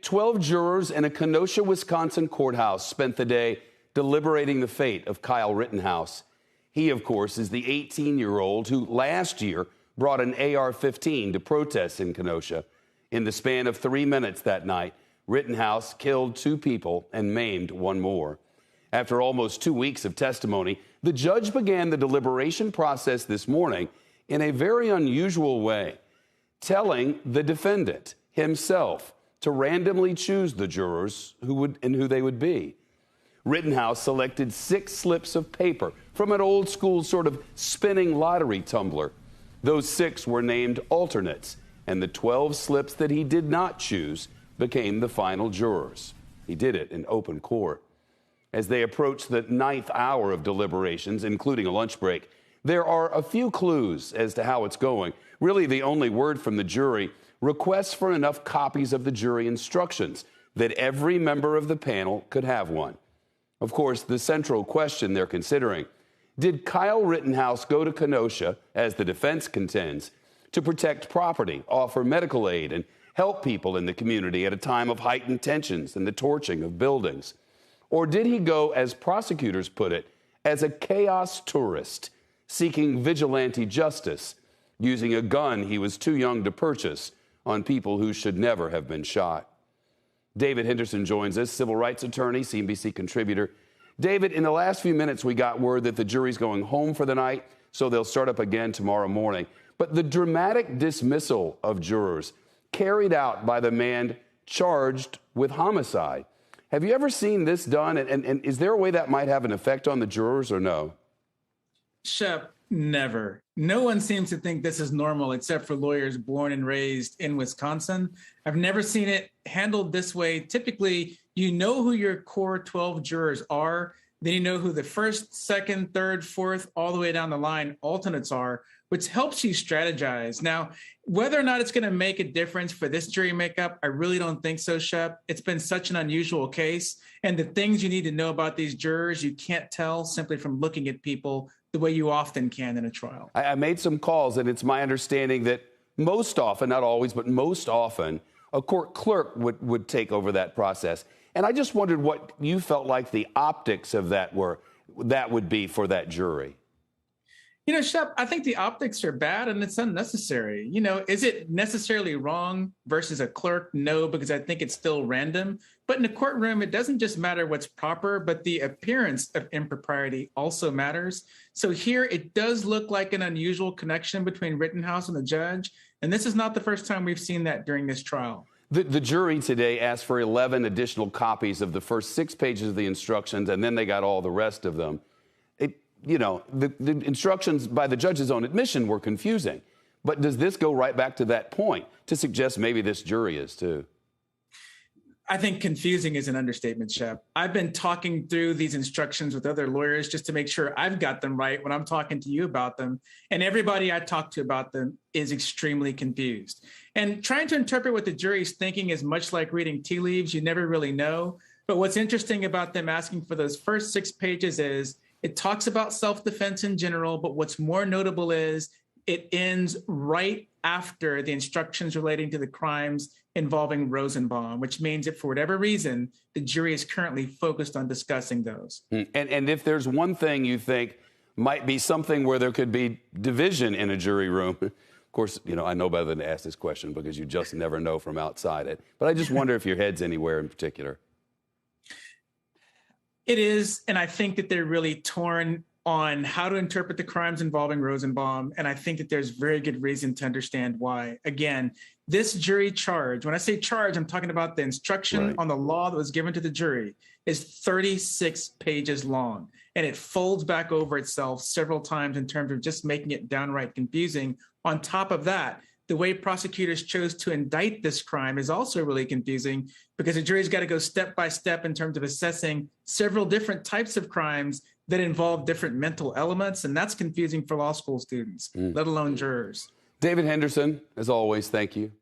12 jurors in a Kenosha, Wisconsin courthouse spent the day deliberating the fate of Kyle Rittenhouse. He, of course, is the 18-year-old who last year brought an AR-15 to protests in Kenosha. In the span of 3 minutes that night, Rittenhouse killed 2 people and maimed 1 more. After almost 2 weeks of testimony, the judge began the deliberation process this morning in a very unusual way, telling the defendant himself to randomly choose the jurors who they would be. Rittenhouse selected 6 slips of paper from an old school sort of spinning lottery tumbler. Those 6 were named alternates, and the 12 slips that he did not choose became the final jurors. He did it in open court. As they approach the 9th hour of deliberations, including a lunch break, there are a few clues as to how it's going. Really, the only word from the jury: requests for enough copies of the jury instructions that every member of the panel could have one. Of course, the central question they're considering: did Kyle Rittenhouse go to Kenosha, as the defense contends, to protect property, offer medical aid, and help people in the community at a time of heightened tensions and the torching of buildings? Or did he go, as prosecutors put it, as a chaos tourist, seeking vigilante justice, using a gun he was too young to purchase on people who should never have been shot? David Henderson joins us, civil rights attorney, CNBC contributor. David, in the last few minutes, we got word that the jury's going home for the night, so they'll start up again tomorrow morning. But the dramatic dismissal of jurors carried out by the man charged with homicide. Have you ever seen this done? And is there a way that might have an effect on the jurors or no? Shep, never. No one seems to think this is normal except for lawyers born and raised in Wisconsin. I've never seen it handled this way. Typically, you know who your core 12 jurors are. Then you know who the first, second, third, fourth, all the way down the line alternates are, which helps you strategize. Now, whether or not it's going to make a difference for this jury makeup, I really don't think so, Shep. It's been such an unusual case. And the things you need to know about these jurors, you can't tell simply from looking at people the way you often can in a trial. I made some calls, and it's my understanding that most often, not always, but most often, a court clerk would take over that process. And I just wondered what you felt like the optics of that would be for that jury. You know, Shep, I think the optics are bad and it's unnecessary. You know, is it necessarily wrong versus a clerk? No, because I think it's still random. But in a courtroom, it doesn't just matter what's proper, but the appearance of impropriety also matters. So here it does look like an unusual connection between Rittenhouse and the judge. And this is not the first time we've seen that during this trial. The jury today asked for 11 additional copies of the first 6 pages of the instructions, and then they got all the rest of them. The instructions, by the judge's own admission, were confusing. But does this go right back to that point to suggest maybe this jury is too? I think confusing is an understatement, Shep. I've been talking through these instructions with other lawyers just to make sure I've got them right when I'm talking to you about them. And everybody I talk to about them is extremely confused. And trying to interpret what the jury's thinking is much like reading tea leaves. You never really know. But what's interesting about them asking for those first 6 pages is it talks about self-defense in general, but what's more notable is it ends right after the instructions relating to the crimes involving Rosenbaum, which means that for whatever reason, the jury is currently focused on discussing those. And if there's one thing you think might be something where there could be division in a jury room, of course, I know better than to ask this question because you just never know from outside it. But I just wonder if your head's anywhere in particular. It is, and I think that they're really torn on how to interpret the crimes involving Rosenbaum, and I think that there's very good reason to understand why. Again, this jury charge, when I say charge, I'm talking about the instruction on the law that was given to the jury, is 36 pages long, and it folds back over itself several times in terms of just making it downright confusing. On top of that, the way prosecutors chose to indict this crime is also really confusing because the jury's got to go step by step in terms of assessing several different types of crimes that involve different mental elements. And that's confusing for law school students, let alone jurors. David Henderson, as always, thank you.